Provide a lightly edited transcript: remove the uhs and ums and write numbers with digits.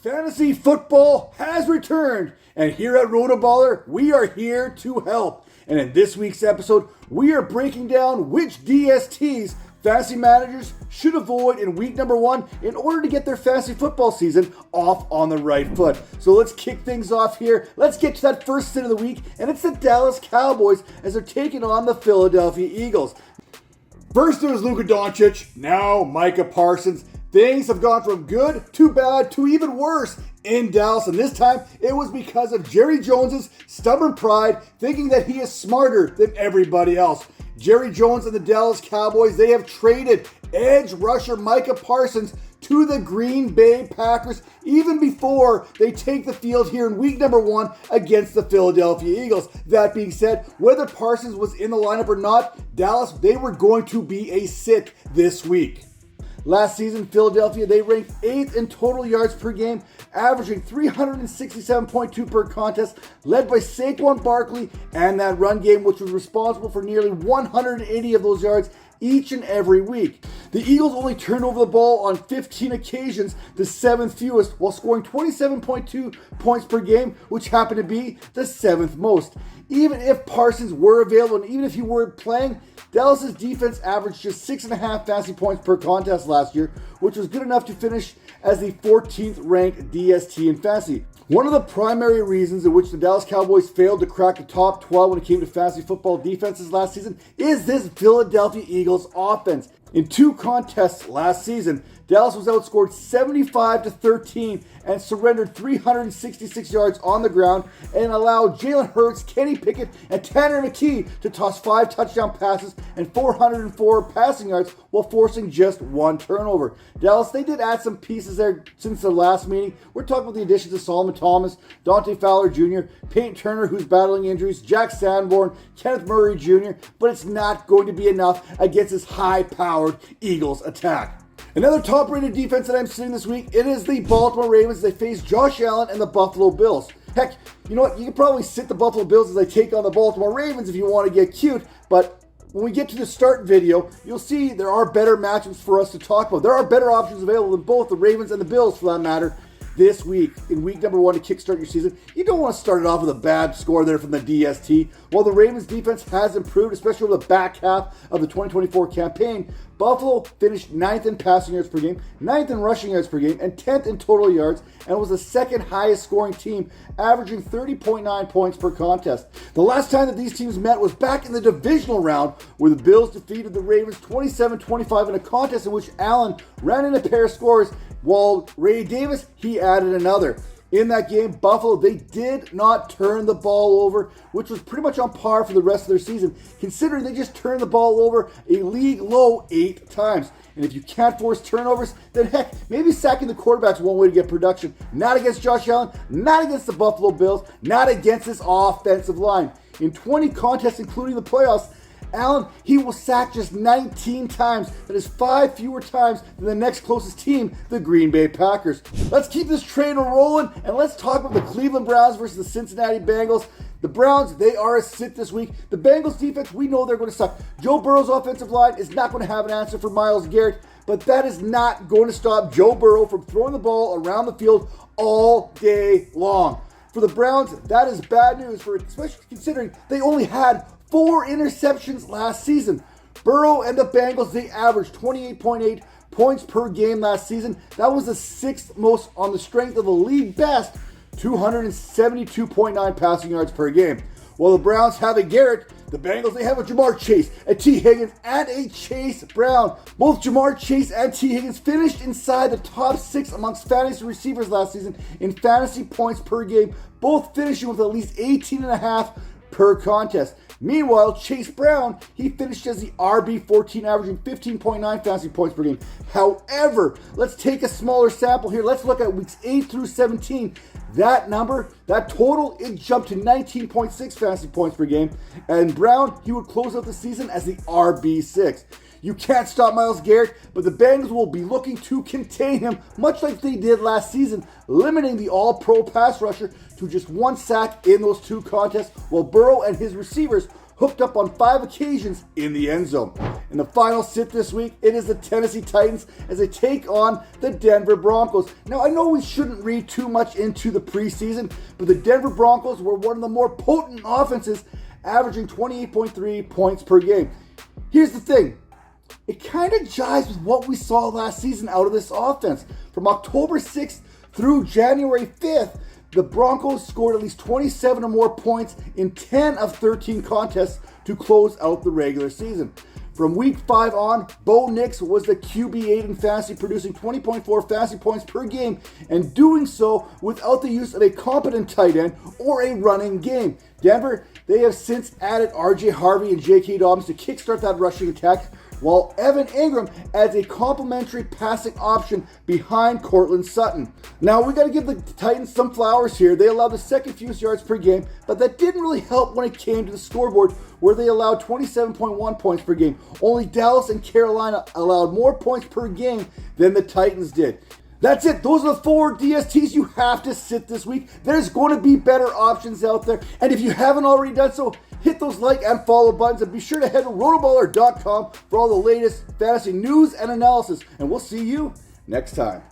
Fantasy football has returned, and here at RotoBaller, we are here to help. And in this week's episode, we are breaking down which DSTs fantasy managers should avoid in week number 1 in order to get their fantasy football season off on the right foot. So let's kick things off here. Let's get to that first sit of the week, and it's the Dallas Cowboys as they're taking on the Philadelphia Eagles. First it was Luka Doncic, now Micah Parsons. Things have gone from good to bad to even worse in Dallas, and this time it was because of Jerry Jones's stubborn pride, thinking that he is smarter than everybody else. Jerry Jones and the Dallas Cowboys, they have traded edge rusher Micah Parsons to the Green Bay Packers even before they take the field here in week number 1 against the Philadelphia Eagles. That being said, whether Parsons was in the lineup or not, Dallas, they were going to be a sit this week. Last season, Philadelphia, they ranked 8th in total yards per game, averaging 367.2 per contest, led by Saquon Barkley and that run game, which was responsible for nearly 180 of those yards each and every week. The Eagles only turned over the ball on 15 occasions, the 7th fewest, while scoring 27.2 points per game, which happened to be the 7th most. Even if Parsons were available and even if he were playing, Dallas' defense averaged just 6.5 fantasy points per contest last year, which was good enough to finish as the 14th ranked DST in fantasy. One of the primary reasons in which the Dallas Cowboys failed to crack the top 12 when it came to fantasy football defenses last season is this Philadelphia Eagles offense. In 2 contests last season, Dallas was outscored 75-13 and surrendered 366 yards on the ground and allowed Jalen Hurts, Kenny Pickett, and Tanner McKee to toss 5 touchdown passes and 404 passing yards while forcing just 1 turnover. Dallas, they did add some pieces there since the last meeting. We're talking about the additions of Solomon Thomas, Dante Fowler Jr., Peyton Turner, who's battling injuries, Jack Sanborn, Kenneth Murray Jr., but it's not going to be enough against this high-powered Eagles attack. Another top-rated defense that I'm seeing this week, it is the Baltimore Ravens. They face Josh Allen and the Buffalo Bills. Heck, you know what? You can probably sit the Buffalo Bills as they take on the Baltimore Ravens if you want to get cute, but when we get to the start video, you'll see there are better matchups for us to talk about. There are better options available than both the Ravens and the Bills, for that matter, this week, in week number 1 to kickstart your season. You don't want to start it off with a bad score there from the DST. While the Ravens defense has improved, especially over the back half of the 2024 campaign, Buffalo finished 9th in passing yards per game, 9th in rushing yards per game, and 10th in total yards, and was the second highest scoring team, averaging 30.9 points per contest. The last time that these teams met was back in the divisional round, where the Bills defeated the Ravens 27-25 in a contest in which Allen ran in a pair of scores, while Ray Davis, he added another. In that game, Buffalo, they did not turn the ball over, which was pretty much on par for the rest of their season, considering they just turned the ball over a league low 8 times. And if you can't force turnovers, then heck, maybe sacking the quarterback's one way to get production. Not against Josh Allen, not against the Buffalo Bills, not against this offensive line. In 20 contests, including the playoffs, Allen, he was sacked just 19 times. That is 5 fewer times than the next closest team, the Green Bay Packers. Let's keep this train rolling, and let's talk about the Cleveland Browns versus the Cincinnati Bengals. The Browns, they are a sit this week. The Bengals defense, we know they're going to suck. Joe Burrow's offensive line is not going to have an answer for Myles Garrett, but that is not going to stop Joe Burrow from throwing the ball around the field all day long. For the Browns, that is bad news, especially considering they only had 4 interceptions last season. Burrow and the Bengals, they averaged 28.8 points per game last season. That was the 6th most on the strength of a league best 272.9 passing yards per game. While the Browns have a Garrett, the Bengals, they have a Jamar Chase, a T. Higgins, and a Chase Brown. Both Jamar Chase and T. Higgins finished inside the top 6 amongst fantasy receivers last season in fantasy points per game, both finishing with at least 18.5 per contest. Meanwhile, Chase Brown, he finished as the RB14, averaging 15.9 fantasy points per game. However, let's take a smaller sample here. Let's look at weeks 8 through 17. That number, that total, it jumped to 19.6 fantasy points per game. And Brown, he would close out the season as the RB6. You can't stop Myles Garrett, but the Bengals will be looking to contain him, much like they did last season, limiting the all-pro pass rusher to just 1 sack in those 2 contests, while Burrow and his receivers hooked up on 5 occasions in the end zone. In the final sit this week, it is the Tennessee Titans as they take on the Denver Broncos. Now, I know we shouldn't read too much into the preseason, but the Denver Broncos were one of the more potent offenses, averaging 28.3 points per game. Here's the thing. It kind of jives with what we saw last season out of this offense. From October 6th through January 5th, the Broncos scored at least 27 or more points in 10 of 13 contests to close out the regular season. From week 5 on, Bo Nix was the QB8 in fantasy, producing 20.4 fantasy points per game, and doing so without the use of a competent tight end or a running game. Denver, they have since added RJ Harvey and J.K. Dobbins to kickstart that rushing attack, while Evan Ingram adds a complimentary passing option behind Courtland Sutton. Now, we got to give the Titans some flowers here. They allowed the second fewest yards per game, but that didn't really help when it came to the scoreboard, where they allowed 27.1 points per game. Only Dallas and Carolina allowed more points per game than the Titans did. That's it. Those are the 4 DSTs you have to sit this week. There's going to be better options out there. And if you haven't already done so, hit those like and follow buttons, and be sure to head to RotoBaller.com for all the latest fantasy news and analysis. And we'll see you next time.